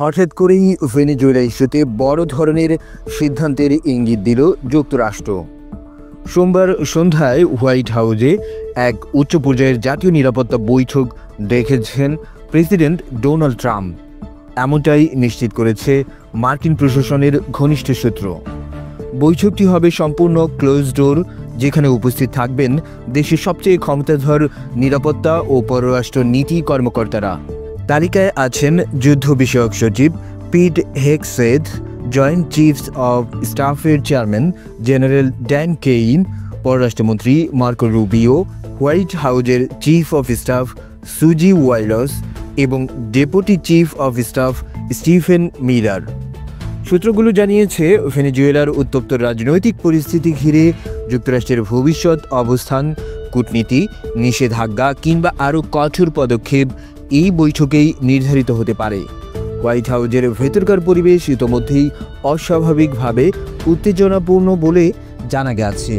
হঠাৎ করেই ভেনেজুয়েলা ইস্যুতে বড় ধরনের সিদ্ধান্তের ইঙ্গিত দিল যুক্তরাষ্ট্র। সোমবার সন্ধ্যায় হোয়াইট হাউসে এক উচ্চ পর্যায়ের জাতীয় নিরাপত্তা বৈঠক ডেকেছেন প্রেসিডেন্ট ডোনাল্ড ট্রাম্প। এমনটাই নিশ্চিত করেছে মার্কিন প্রশাসনের ঘনিষ্ঠ সূত্র। বৈঠকটি হবে সম্পূর্ণ ক্লোজ ডোর, যেখানে উপস্থিত থাকবেন দেশের সবচেয়ে ক্ষমতাধর নিরাপত্তা ও পররাষ্ট্র নীতি কর্মকর্তারা। তালিকায় আছেন যুদ্ধ বিষয়ক সচিব Pete Hegseth, joint chiefs of স্টাফের চেয়ারম্যান জেনারেল ড্যান কেইন, পররাষ্ট্রমন্ত্রী মার্কো রুবিও, হোয়াইট হাউসের chief of staff Susie Wiles এবং deputy chief of staff Stephen Miller. সূত্রগুলো জানিয়েছে, ভেনেজুয়েলার উত্তপ্ত রাজনৈতিক পরিস্থিতি ঘিরে যুক্তরাষ্ট্রের ভবিষ্যৎ অবস্থান, কূটনীতি, নিষেধাজ্ঞা কিংবা আরও কঠোর পদক্ষেপ এই বৈঠকেই নির্ধারিত হতে পারে। হোয়াইট হাউসের ভেতরকার পরিবেশ ইতোমধ্যেই অস্বাভাবিকভাবে উত্তেজনাপূর্ণ বলে জানা গেছে।